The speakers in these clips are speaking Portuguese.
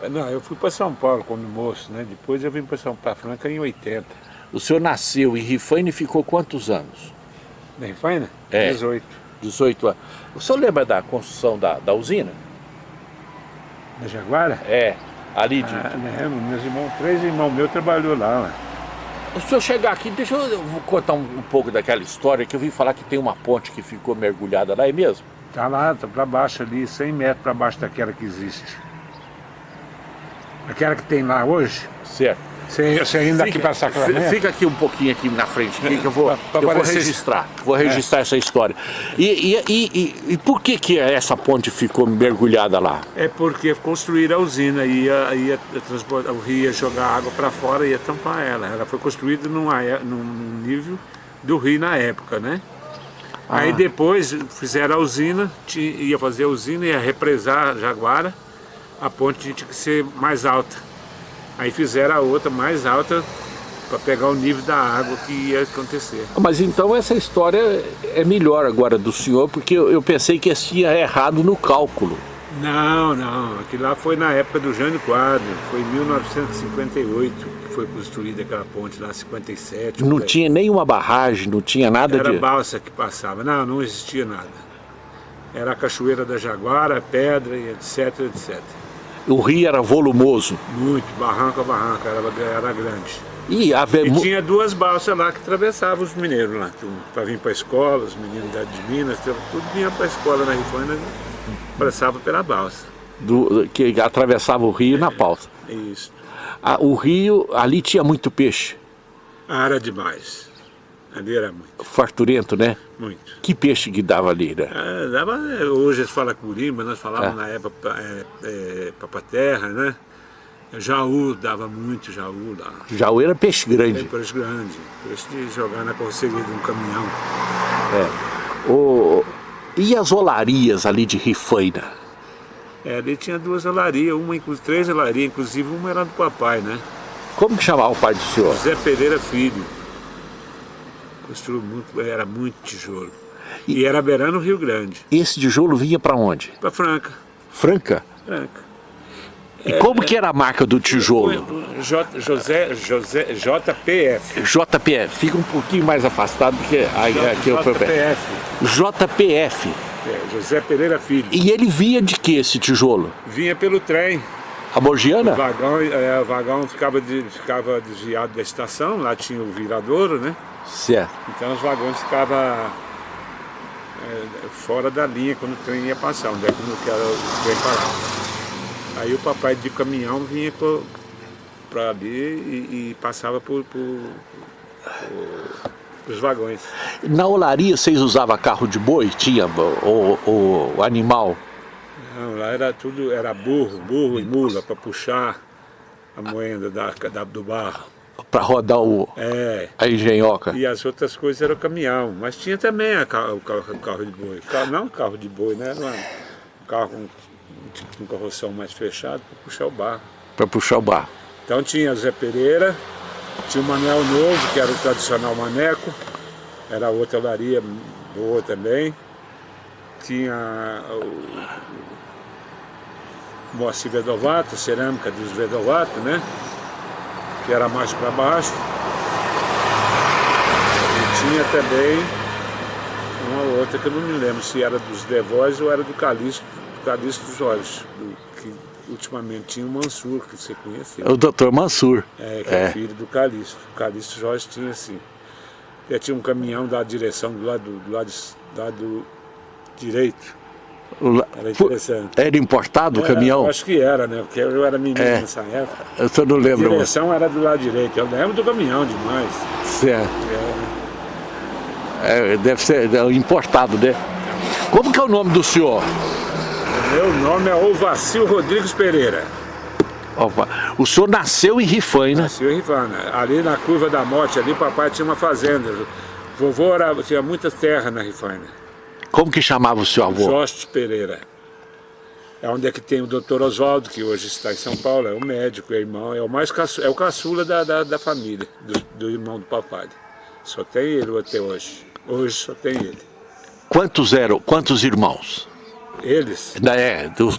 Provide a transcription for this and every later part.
Não, eu fui para São Paulo quando moço, né? Depois eu vim para Franca em 80. O senhor nasceu em Rifaina e ficou quantos anos? Na Rifaina? É. 18. 18 anos. O senhor lembra da construção da usina? Na Jaguara? É, ali de... Lembro, meus irmãos, 3 irmãos meus trabalhou lá, né? O senhor chegar aqui, deixa eu vou contar um pouco daquela história que eu vi falar que tem uma ponte que ficou mergulhada lá, é mesmo? Tá lá, tá para baixo ali, 100 metros para baixo daquela que existe. Aquela que tem lá hoje. Certo. Você ainda aqui para Sacramento? Fica aqui um pouquinho aqui na frente, aqui, que eu vou registrar. Vou registrar essa história. E por que essa ponte ficou mergulhada lá? É porque construíram a usina, ia transportar, o rio ia jogar água para fora e ia tampar ela. Ela foi construída num nível do rio na época, né? Aí depois fizeram a usina, ia fazer a usina, ia represar Jaguara, a ponte tinha que ser mais alta. Aí fizeram a outra mais alta para pegar o nível da água que ia acontecer. Mas então essa história é melhor agora do senhor, porque eu pensei que tinha errado no cálculo. Não, aquilo lá foi na época do Jânio Quadro, foi em 1958 que foi construída aquela ponte lá, 57. Não tinha nenhuma barragem, não tinha nada Era balsa que passava, não existia nada. Era a cachoeira da Jaguara, pedra e etc, etc. O rio era volumoso. Muito, barranco a barranco, era grande. E tinha 2 balsas lá que atravessavam os mineiros lá, para vir para a escola, os meninos de Minas, tudo vinha para a escola na Rifaina, passava pela balsa. Que atravessava o rio na balsa. Isso. O rio, ali tinha muito peixe. Era demais. Ali era muito. Farturento, né? Muito. Que peixe que dava ali, né? Hoje eles falam curi, mas nós falávamos na época papaterra, né? Jaú, dava muito jaú lá. Jaú era peixe grande. Peixe grande. Peixe de jogar na carroceria de um caminhão. E as olarias ali de Rifaina? Ali tinha 2 olarias, 3 olarias, inclusive uma era do papai, né? Como que chamava o pai do senhor? José Pereira Filho. Construiu muito, era muito tijolo. E era beirando o Rio Grande. Esse tijolo vinha para onde? Para Franca. Franca? Franca. E como que era a marca do tijolo? JPF. JPF. Fica um pouquinho mais afastado do que aqui é o JPF. JPF. José Pereira Filho. E ele vinha de que esse tijolo? Vinha pelo trem. A Mogiana? O vagão ficava desviado da estação, lá tinha o viradouro, né? Certo. Então os vagões ficavam fora da linha quando o trem ia passar, onde é que o trem parava. Aí o papai de caminhão vinha para ali e passava por os vagões. Na olaria vocês usavam carro de boi? Tinha o animal? Não, lá era tudo, era burro e mula para puxar a moenda do barro. Para rodar a engenhoca. E as outras coisas eram caminhão, mas tinha também o carro de boi. Não carro de boi, né? Era um carro com carroção mais fechado para puxar o barro. Para puxar o barro. Então tinha Zé Pereira, tinha o Manuel Novo, que era o tradicional maneco, era outra olaria boa também. Tinha o Moacir Vedovato, cerâmica dos Vedovato, né? Que era mais para baixo. E tinha também uma outra que eu não me lembro se era dos Devós ou era do Calixto Jorge, que ultimamente tinha o Mansur, que você conheceu. O Dr. Mansur. Que é filho do Calixto. O Calixto Jorge tinha assim. Já tinha um caminhão da direção do lado direito. Era interessante. Era importado o caminhão? Eu acho que era, né? Porque eu era menino nessa época. Eu só não lembro. A direção era do lado direito. Eu lembro do caminhão demais. Certo. Deve ser importado, né? Como que é o nome do senhor? Meu nome é Ovacil Rodrigues Pereira. O senhor nasceu em Rifaina? Nasceu em Rifaina. Ali na Curva da Morte, ali o papai tinha uma fazenda. Vovô tinha muitas terras na Rifaina. Como que chamava o seu avô? Jorge Pereira. É onde é que tem o Dr. Oswaldo, que hoje está em São Paulo, é o médico, é irmão, é o caçula da família, do irmão do papai. Só tem ele até hoje. Hoje só tem ele. Quantos irmãos? Eles?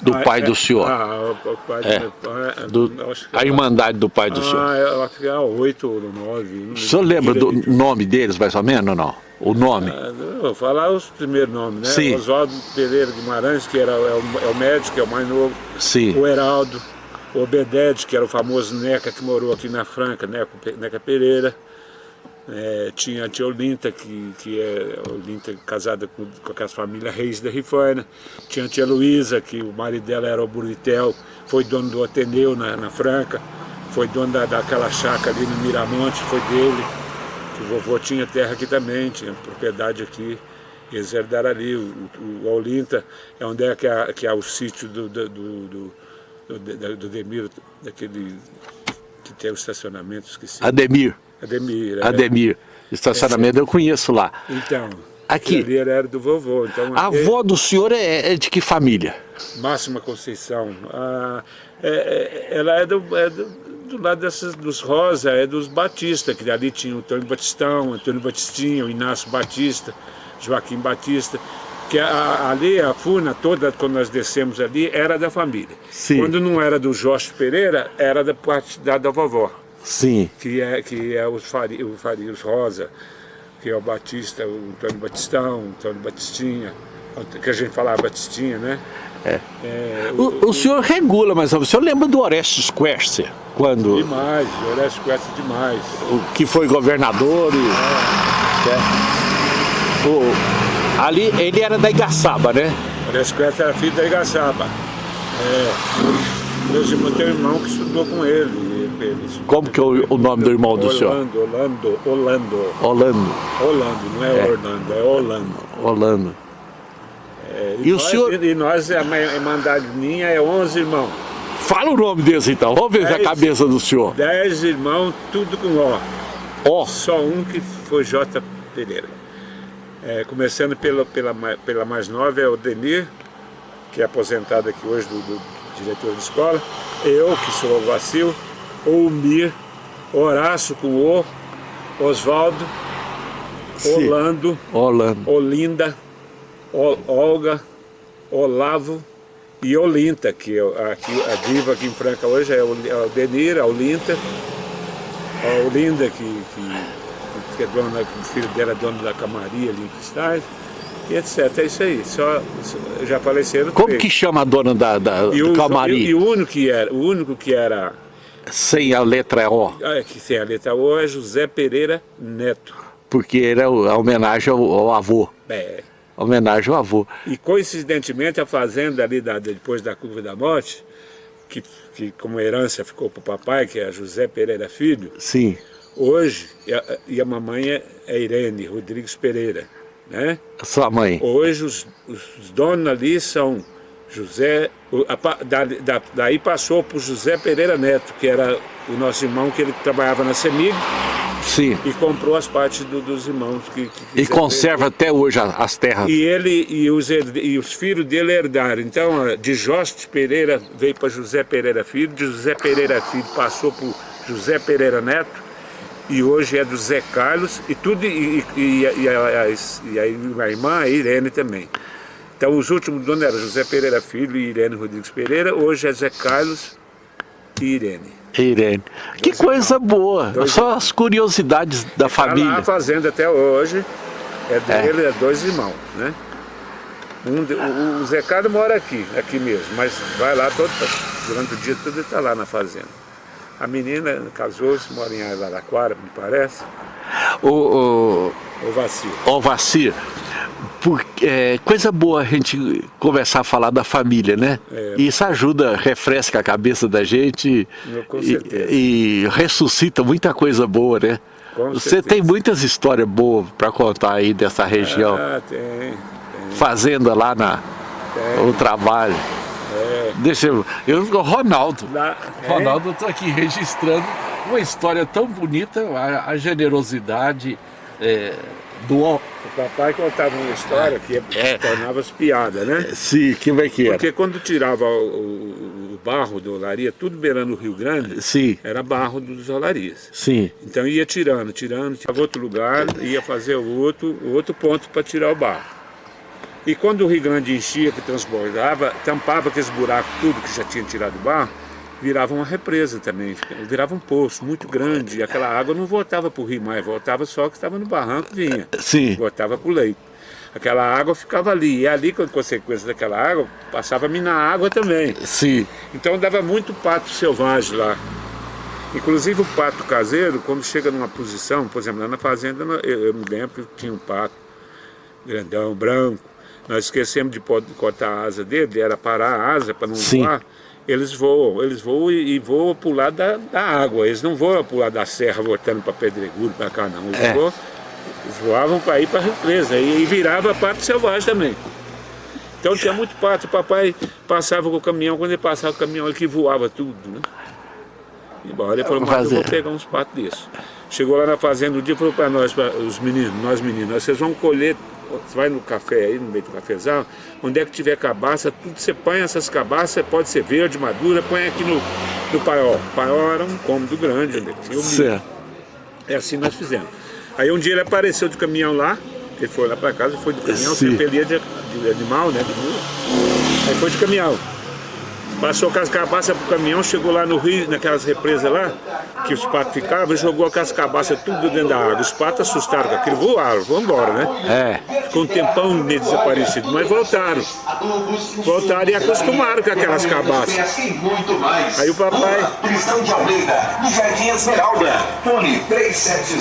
Do pai do senhor. O pai do meu pai. A Irmandade do pai do senhor. Eu acho que é 8 ou 9. O senhor lembra do nome deles, mais ou menos, ou não? O nome? Vou falar os primeiros nomes, né? Sim. Oswaldo Pereira Guimarães, que é o médico, que é o mais novo. Sim. O Heraldo. O Obedede, que era o famoso Neca, que morou aqui na Franca, Neca Pereira. Tinha a tia Olinta, que é Olinta casada com aquelas famílias reis da Rifana. Tinha a tia Luísa, que o marido dela era o Buritel, foi dono do Ateneu na Franca, foi dono daquela chácara ali no Miramonte, foi dele. O vovô tinha terra aqui também, tinha propriedade aqui, eles herdaram ali. O Olinta é onde que é o sítio do Demir, daquele que tem o estacionamento, esqueci. Ademir. Ademir. Estacionamento eu conheço lá. Então, aqui ali era do vovô. Então, a avó do senhor é de que família? Máxima Conceição. Ela é do lado dos Rosa, é dos Batista, que ali tinha o Antônio Batistão, Antônio Batistinha, o Inácio Batista, Joaquim Batista. Que ali a Furna toda, quando nós descemos ali, era da família. Sim. Quando não era do Jorge Pereira, era da parte da vovó. Sim. Que é os Farias Rosa, que é o Batista, o Antônio Batistão, o Antônio Batistinha, que a gente falava Batistinha, né? O senhor regula, mas o senhor lembra do Orestes Quercia? Quando... Demais, o Orestes Quercia demais. O que foi governador ali ele era da Igaçaba, né? O Orestes Quercia era filho da Igaçaba. Meu irmão tem um irmão que estudou com ele. Como que é o nome do irmão do senhor? Orlando, não é Orlando, é Orlando. E nós, a Irmandade minha é 11 irmãos. Fala o nome deles então, vamos ver a cabeça do senhor. 10 irmãos, tudo com O. Ó. Só um que foi J. Pereira. Começando pela mais nova, é o Denir, que é aposentado aqui hoje do diretor de escola. Eu, que sou o Vacil, o Mir, Horácio com O, Oswaldo, Orlando, Olinda, Olga, Olavo e Olinta, que a diva aqui em Franca hoje é o Denir, a Olinta, a Olinda, que é dona, o filho dela é dono da Camaria ali em Cristais, e etc. É isso aí, já faleceram. Como que chama a dona da Camaria? E o único que era... Sem a letra O. Sem a letra O é José Pereira Neto. Porque era a homenagem ao avô. Homenagem ao avô. E coincidentemente a fazenda ali depois da Curva da Morte, que como herança ficou para o papai, que é José Pereira Filho. Sim. Hoje, e a mamãe é Irene Rodrigues Pereira, né? Sua mãe. Hoje os donos ali são José, daí passou para o José Pereira Neto, que era o nosso irmão, que ele trabalhava na CEMIG. Sim. E comprou as partes dos irmãos. E conserva até hoje as terras. E os filhos dele herdaram. Então, de Jorge Pereira veio para José Pereira Filho, de José Pereira Filho passou para José Pereira Neto, e hoje é do Zé Carlos, e a irmã, a Irene também. Então os últimos donos eram José Pereira Filho e Irene Rodrigues Pereira, hoje é Zé Carlos e Irene. Que coisa boa, só as curiosidades da família. Lá a fazenda até hoje é dele, é 2 irmãos, né? O Zé Carlos mora aqui mesmo, mas vai lá durante o dia todo, ele está lá na fazenda. A menina casou-se, mora em Araraquara, me parece. O Vacil. Coisa boa a gente começar a falar da família, né? Isso ajuda, refresca a cabeça da gente e ressuscita muita coisa boa, né? Você tem muitas histórias boas para contar aí dessa região. Tem. Fazenda lá o trabalho. Ronaldo, eu estou aqui registrando uma história tão bonita, a generosidade do... O papai contava uma história que tornava-se piada, né? Sim, que vai que era. Porque quando tirava o barro da olaria, tudo beirando o Rio Grande, sim, era barro dos olarias. Sim. Então ia tirando, tirava outro lugar, ia fazer o outro ponto para tirar o barro. E quando o Rio Grande enchia, que transbordava, tampava aqueles buracos tudo que já tinha tirado do barro, virava uma represa também, virava um poço muito grande, e aquela água não voltava para o rio mais, voltava só que estava no barranco, vinha, Sim. voltava para o leito. Aquela água ficava ali, e ali, com consequência daquela água, passava a minar água também. Sim. Então dava muito pato selvagem lá. Inclusive o pato caseiro, quando chega numa posição, por exemplo, lá na fazenda, eu me lembro que tinha um pato grandão, branco, nós esquecemos de cortar a asa dele, era parar a asa para não voar. Eles voam e voam para o lado da água, eles não voam para o lado da serra, voltando para Pedregulho, para cá não, eles voavam para ir para a represa e virava pato selvagem também. Então tinha muito pato, o papai passava com o caminhão, quando ele passava com o caminhão ele que voava tudo, né? E bom, ele falou, mas eu vou pegar uns patos desses. Chegou lá na fazenda um dia e falou para nós, os meninos, vocês vão colher, você vai no café aí, no meio do cafezal, onde é que tiver cabaça, tudo você põe essas cabaças, pode ser verde, madura, põe aqui no paiol. O paiol era um cômodo grande, onde tinha o milho. É assim nós fizemos. Aí um dia ele apareceu de caminhão lá, ele foi lá para casa, foi de caminhão, sempre ele ia de animal, né, de mula. Aí foi de caminhão. Passou com as cabaças pro caminhão, chegou lá no rio, naquelas represas lá, que os patos ficavam, e jogou aquelas cabaças tudo dentro da água. Os patos assustaram com aquilo, voaram, vão embora, né? Ficou um tempão meio desaparecido, mas voltaram. Voltaram e acostumaram com aquelas cabaças. Aí o papai...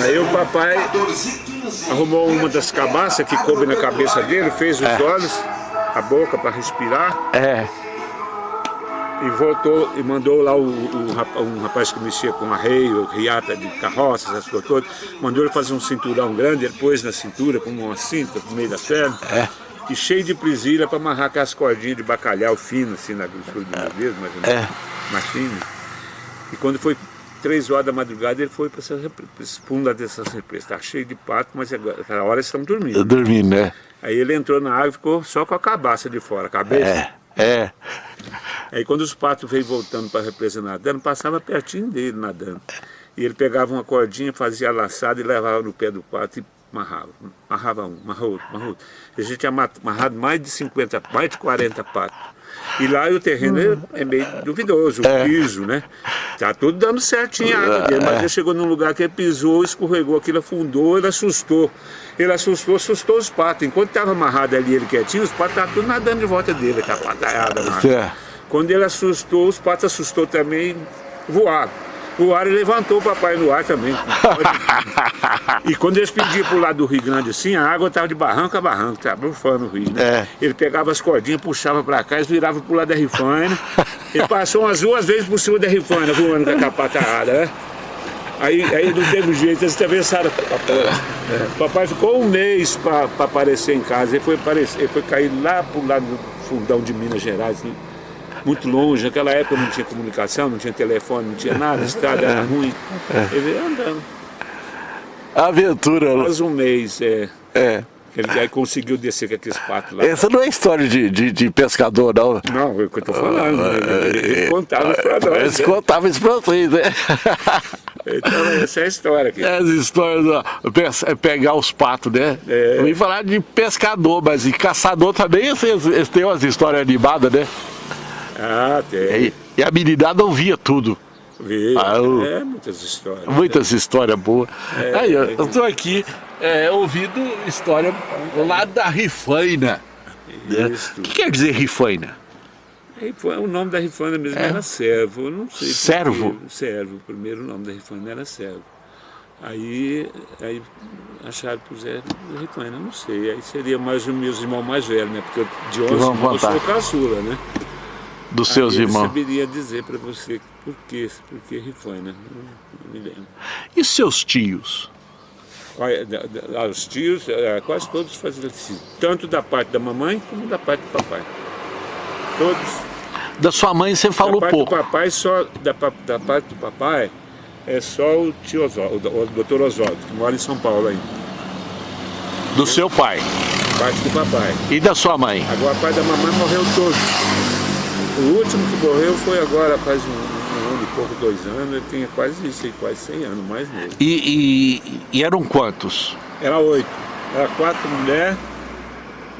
Aí o papai arrumou uma das cabaças que coube na cabeça dele, fez os olhos, a boca para respirar. E voltou e mandou lá um rapaz que mexia com arreio, riata de carroças, essas coisas todas, mandou ele fazer um cinturão grande, ele pôs na cintura com uma cinta no meio da perna, e cheio de presilha para amarrar com as cordinhas de bacalhau fino, assim, na grossura do meu dedo, mais ou menos, mais fino. E quando foi 3 horas da madrugada, ele foi para esse fundo dessas represas, está cheio de pato, mas agora, naquela hora eles estão dormindo. Dormindo, né? Aí ele entrou na água e ficou só com a cabaça de fora, a cabeça. Aí quando os patos veio voltando para a represa nadando, passava pertinho dele nadando. E ele pegava uma cordinha, fazia a laçada e levava no pé do pato e amarrava. Amarrava um, amarrou outro, amarrou outro. A gente tinha amarrado mais de 40 patos. E lá o terreno é meio duvidoso, o piso, né? Tá tudo dando certinho a água dele, mas ele chegou num lugar que ele pisou, escorregou, aquilo afundou, ele assustou. Ele assustou os patos. Enquanto estava amarrado ali, ele quietinho, os patos estavam tudo nadando de volta dele, aquela pataiada. Quando ele assustou, os patos assustou também, voaram. Voaram e levantou o papai no ar também. E quando eles pediam pro lado do Rio Grande assim, a água estava de barranco a barranco, estava bufando o rio, né? Ele pegava as cordinhas, puxava para cá, eles viravam pro lado da rifaina. Ele passou umas 2 vezes por cima da rifaina, voando com aquela pataiada, né? Aí não teve jeito, eles atravessaram a porta. O papai ficou 1 mês para aparecer em casa. Ele foi cair lá pro lado do fundão de Minas Gerais, muito longe. Naquela época não tinha comunicação, não tinha telefone, não tinha nada, a estrada era ruim. Ele veio andando. Aventura. Quase 1 mês, Ele aí conseguiu descer com aqueles patos lá. Essa não é história de pescador, não? Não, é o que eu estou falando. Ele contava isso para nós. Eles contavam isso para vocês, né? Então, essa é a história aqui. As histórias de pegar os patos, né? Eu ia falar de pescador, mas de caçador também, eles têm umas histórias animadas, né? Tem. E a meninada ouvia tudo. Muitas histórias. Muitas histórias boas. Aí, eu estou aqui ouvindo história lá da rifaina. Isso. O que quer dizer rifaina? O nome da rifaina mesmo era Servo, eu não sei. Servo? Servo, o primeiro nome da rifaina era Servo. Aí acharam que puseram rifaina, não sei. Aí seria mais os meus irmãos mais velhos, né? Porque de 11 irmãos eu sou caçula, né? Dos seus irmãos. Eu saberia dizer para você por que rifaina, não me lembro. E seus tios? Olha, os tios, quase todos faziam assim, tanto da parte da mamãe como da parte do papai. Todos. Da sua mãe você falou pouco. Do papai, da parte do papai é só o tio Oswaldo, o doutor Oswaldo, que mora em São Paulo ainda. Do seu pai? Parte do papai. E da sua mãe? Agora a parte da mamãe morreu todos. O último que morreu foi agora, faz um ano e pouco, 2 anos, ele tinha quase 100 anos, mais novo. E eram quantos? Era 8. Era 4 mulheres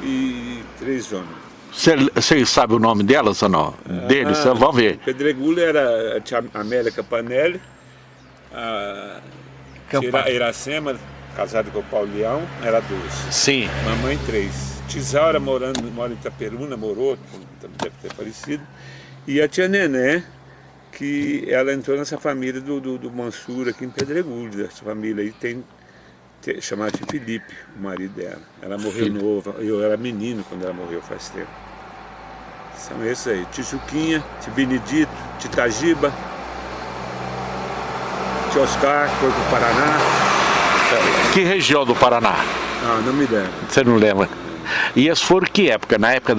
e 3 homens. Você sabe o nome delas ou não? Deles? Vamos ver. Pedregulho era a tia Amélia Campanelli, a tia Iracema, casada com o Paulo Leão, era 2. Sim. Mamãe 3. Tisaura mora em Itaperuna, morou, deve ter falecido. E a tia Nené, que ela entrou nessa família do Mansur aqui em Pedregulho. Essa família aí chamada de Felipe, o marido dela. Ela morreu nova, eu era menino quando ela morreu faz tempo. São esses aí, Tijuquinha, Tio Benedito, Titagiba, Tio Oscar, foi pro Paraná. Que região do Paraná? Ah, não me lembro. Você não lembra? E eles foram que época? Na época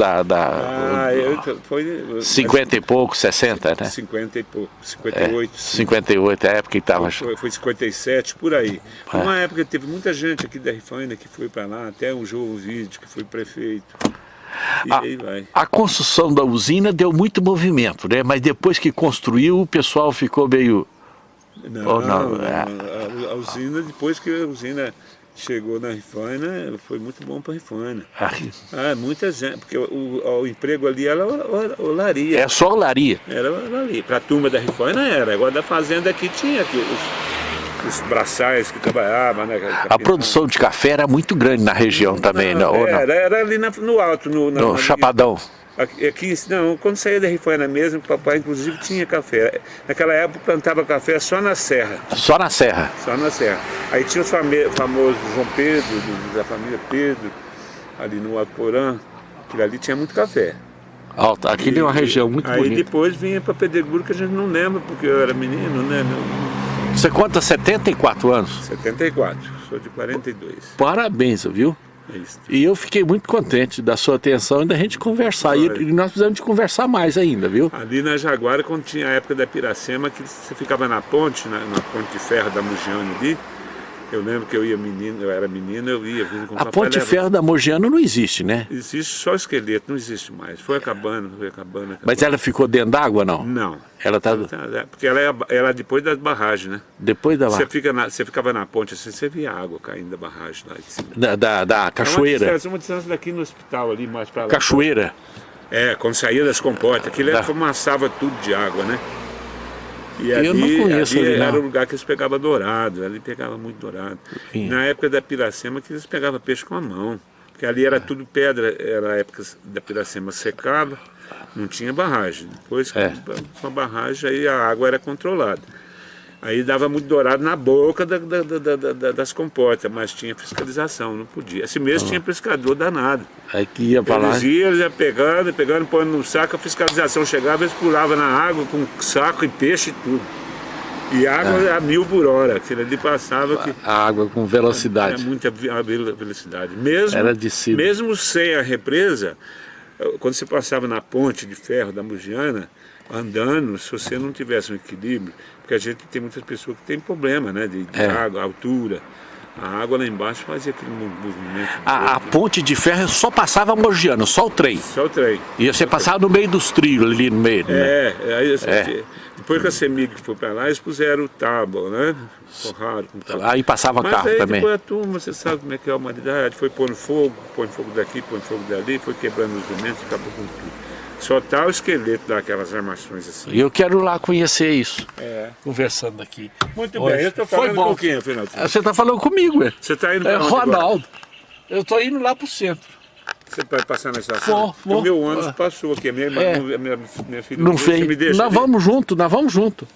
foi 50 e pouco, 60, né? 50 e pouco, 58. 58, a época que estava... Foi 57, por aí. Uma época teve muita gente aqui da Rifaina que foi para lá, até o João Vídeo, que foi prefeito. E aí vai. A construção da usina deu muito movimento, né? Mas depois que construiu, o pessoal ficou meio... A usina, depois que a usina chegou na Rifaina, foi muito bom para a Rifaina. Muita gente, porque o emprego ali era olaria. É só olaria? Era olaria. Para a turma da Rifaina era. Agora da fazenda aqui tinha aqui os braçais que trabalhavam, né? A produção de café era muito grande na região também, não? Era ali no alto. No Chapadão. Aqui, não, quando saía da Rifaina mesmo, papai inclusive tinha café. Naquela época plantava café só na serra. Só na serra? Só na serra. Aí tinha os famosos João Pedro, da família Pedro, ali no Alto Porã, que ali tinha muito café. Aqui é uma região muito bonita. Aí depois vinha para Pedregulho, que a gente não lembra, porque eu era menino, né? Você conta 74 anos? 74, sou de 42. Parabéns, viu? É isso. E eu fiquei muito contente da sua atenção e da gente conversar. E nós precisamos de conversar mais ainda, viu? Ali na Jaguara, quando tinha a época da Piracema, que você ficava na ponte, na ponte de ferro da Mugiana ali. Eu lembro que eu era menino, eu ia vindo com o papai. A ponte de ferro da Mogiana não existe, né? Existe só o esqueleto, não existe mais. Foi acabando. Mas ela ficou dentro d'água, não? Não. Ela tá... Porque ela é depois da barragem, né? Depois da barragem. Você ficava na ponte assim, você via água caindo da barragem lá de cima. Da cachoeira? É uma distância daqui no hospital ali, mais pra lá. Cachoeira? Quando saía das comportas, aquilo fumaçava tudo de água, né? E eu não conheço ali, era o lugar que eles pegavam dourado, ali pegava muito dourado. Na época da Piracema que eles pegavam peixe com a mão, porque ali era tudo pedra, era a época da Piracema secava, não tinha barragem. Depois com a barragem aí a água era controlada. Aí dava muito dourado na boca das comportas, mas tinha fiscalização, não podia. Assim mesmo tinha pescador danado. Aí que ia para lá. Eles iam pegando, pondo no saco, a fiscalização chegava, eles pulavam na água com saco e peixe e tudo. E água a 1000 por hora, aquilo ali passava... A água com velocidade. Muita velocidade. Mesmo sem a represa, quando você passava na ponte de ferro da Mugiana, andando, se você não tivesse um equilíbrio, porque a gente tem muitas pessoas que têm problema, né, de água, altura. A água lá embaixo fazia aquele movimento. A ponte de ferro só passava Mogiana, só o trem. Só o trem. E você passava no meio dos trilhos ali no meio. Depois que a CEMIG foi para lá, eles puseram o tábua, né? Forraram com tábua. Aí passava carro aí, também. Depois a turma, você sabe como é que é a humanidade, foi pondo fogo daqui, pondo fogo dali, foi quebrando os elementos, acabou com tudo. Só tá o esqueleto daquelas armações assim. E eu quero lá conhecer isso. Conversando aqui. Muito bem, eu estou falando com quem, afinal? Você está falando comigo, ué. Você está indo para onde Ronaldo. Agora? Eu estou indo lá para o centro. Você vai passar na estação? O meu ônibus passou aqui, minha filha não fez. me deixa. Nós vamos junto.